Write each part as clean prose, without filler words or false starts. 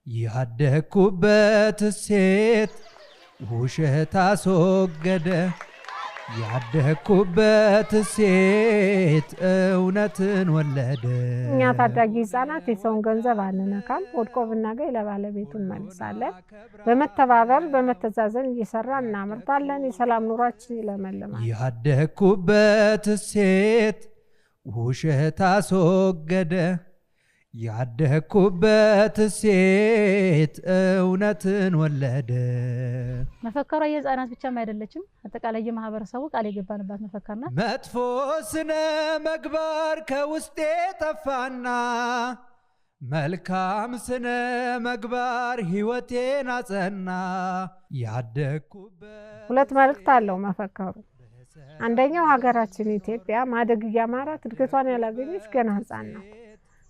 ያደኩበት ሴት ውሸት አስወገደ ያደኩበት ሴት እውነትን ወለደ እኛ ታዳጊ ህፃናት የሰውን ገንዘብ አንነካም ወድቆ ብናገኝ ለባለቤቱን መልሳለን በመተባበር በመተዛዘን እየሰራን እናመርታለን የሰላም ኑሯችን ይለመልማል ያደኩበት ሴት ውሸት አስወገደ ያደኩበት ሴት እውነትን ወለደ መፈከሯ የህፃናት ብቻም አይደለችም አጠቃላይ የማህበረሰቡ ቃል የገባንባት መፈከርና መጥፎ ስነ ምግባር ከውስጤ ጠፋና መልካም ስነ ምግባር ህይወቴን አጸና ያደኩበት ሁለት መልእክት አለው መፈከሩ አንደኛው ሀገራችን ኢትዮጵያ ማደግ ያማራት እድገቷን ያላገኘች ገና ህፃን ናት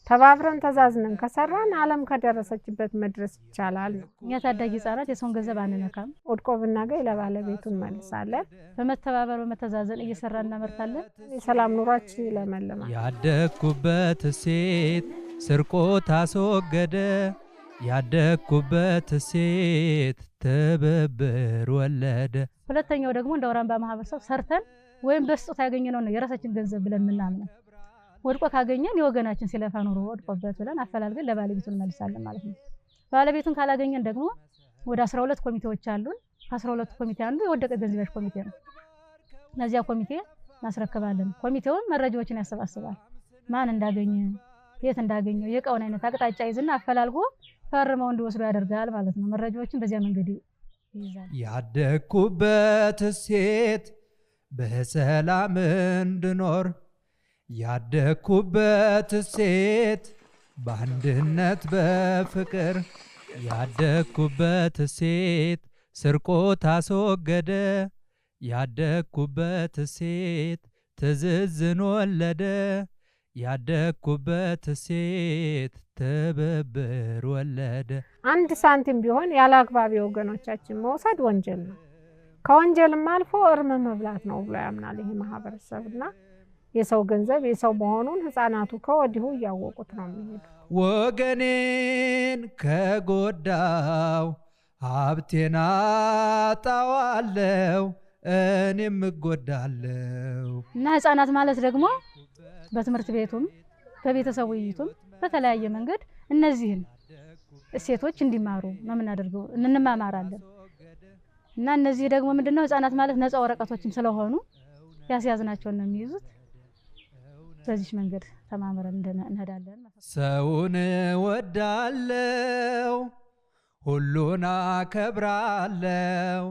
ተባብረን ተዛዝነን ከሰራን ዓለም ከደረሰችበት መድረስ ይቻላል ነው እኛ ታዳጊ ህፃናት የሰውን ገንዘብ አንነካም ወድቆ ብናገኝ ለባለቤቱን መልሳለን በመተባበር በመተዛዘን እየሰራን እናመርታለን የሰላም ኑሯችን ይለመልማል ያደኩበት ሴት ስርቆት አስወገደ ያደኩበት ሴት ትብብር ወለደ ሁለተኛው ደግሞ እንደ አውራምባ ማህበረሰብ ሰርተን ወይም በስጦታ ያገኘነው ነው የራሳችን ገንዘብ ብለን ምናምን ወድቆ ካገኘን የወገናችን ሲለፋ ኑሮ ወድቆበት ብለን አፈላልገን ለባለቤቱ እንመልሳለን ማለት ነው ባለቤቱን ካላገኘን ደግሞ ወደ 12 ኮሚቴዎች አሉን ከ12 ኮሚቴ አንዱ የወደቀ ገንዘብ ኮሚቴ ነው ለዚያ ኮሚቴ ማስረከባለን ኮሚቴውን መረጃዎችን ያሰባስባል ማን እንዳገኘ የት እንዳገኘው የቃውን አይነት አቅጣጫ ይዝና አፈላልጎ ፈርመው እንዲወስዱ ያደርጋል ማለት ነው መረጃዎችን በዚያ መንገድ ይይዛል ያደኩበት ሴት በሰላም እንድኖር ያደኩበት ሴት በአንድነት በፍቅር ያደኩበት ሴት ስርቆት አስወገደ ያደኩበት ሴት ትዝዝን ወለደ ያደኩበት ሴት ትብብር ወለደ አንድ ሳንቲም ቢሆን ያላግባብ ወገኖቻችን መውሰድ ወንጀል ነው ከወንጀልም አልፎ እርም መብላት ነው ብሎ ያምናል ይሄ ማህበረሰብና የሰው ገንዘብ የሰው መሆኑን ህፃናቱ ከወዲሁ ያወቁት ነው የሚሄዱ ወገኔን ከጎዳው ሀብቴና ጣዋለው እኔም እጎዳለው እና ህፃናት ማለት ደግሞ በትምህርት ቤቱም በቤተሰቡ ውይይቱም በተለያየ መንገድ እነዚህን እሴቶች እንዲማሩ ነው የምናደርገው እንማማራለን እና እነዚህ ደግሞ ምንድነው ህፃናት ማለት ነፃ ወረቀቶችም ስለሆኑ ያስያዝናቸው ነው የሚይዙት በዚህ መንገድ ተማምረን እንሄዳለን ሰውን ወዳለው ሁሉን አከብራለው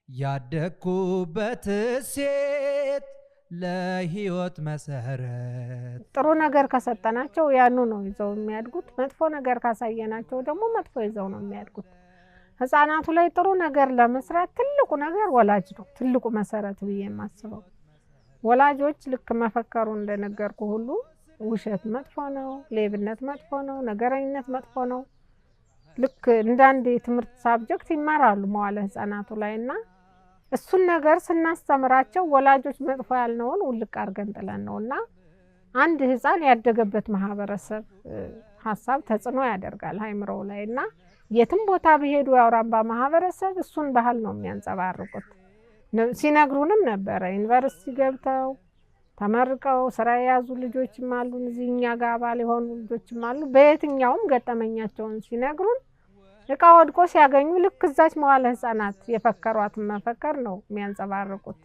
ያደኩበት ሴት ለህይወት መሰረት ጥሩ ነገር ከሰጠናቸው ያኑ ነው ይዘው የሚያድጉት መጥፎ ነገር ካሳየናቸው ደግሞ መጥፎ ይዘው ነው የሚያድጉት ህፃናቱ ላይ ጥሩ ነገር ለመስራት ትልቁ ነገር ወላጅ ነው ትልቁ መሰረት ብዬ የማስበው ወላጆች ልክ መፈከሩ እንደነገርኩ ሁሉ ውሸት መጥፎ ነው ሌብነት መጥፎ ነው ነገረኝነት መጥፎ ነው ልክ እንዳንድ የትምህርት ሳብጀክት ይማራሉ መዋለ ህፃናቱ ላይና እሱን ነገር ስናስተምራቸው ወላጆች መጥፎ ያልነውን ውልቅ አርገን ጥለን ነውና አንድ ህፃን ያደገበት ማህበረሰብ ሐሳብ ተጽዕኖ ያደርጋል አይምሮው ላይና የትም ቦታ ቢሄዱ ያውራምባ ማህበረሰብ እሱን ባህል ነው የሚያንጸባርቁት ሲነግሩንም ነበር ዩኒቨርሲቲ ገብተው ተመርቀው ስራ ያዙ ልጆችም አሉ እዚህኛ ጋር አባል የሆኑ ልጆችም አሉ በየትኛውም ገጠመኛቸውን ሲነግሩን እቃ ወድቆ ሲያገኙ ልክ እዛች መዋለ ህፃናት የፈከሯት መፈከር ነው የሚያንጸባርቁት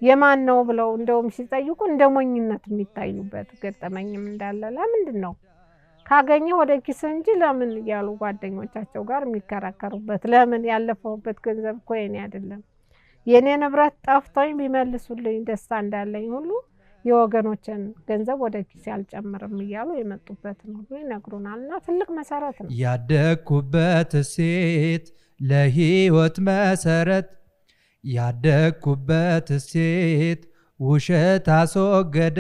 የማን ነው ብለው እንደውም ሲጠይቁ እንደሞኝነት የሚታዩበት ገጠመኝም እንዳለ ለምንድነው ካገኘ ወደ ኪስ እንጂ ለምን ያሉ ጓደኞቻቸው ጋር የሚከራከሩበት ለምን ያለፈውበት ገንዘብ እኮ የኔ አይደለም የኔ ንብረት ጠፍቶኝ ቢመልሱልኝ ደስታ እንዳለኝ ሁሉ የወገኖችን ገንዘብ ወደ ኪስ ያልጨምርም ይያሉ የመጡበት ነው ይነግሩናልና ትልቅ መሰረት ነው ያደኩበት ሴት ለህይወት መሰረት ያደኩበት ሴት ውሸት አስወገደ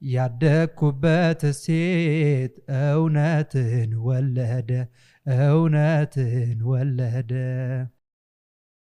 ያደኩበት ሴት እውነትን ወለደ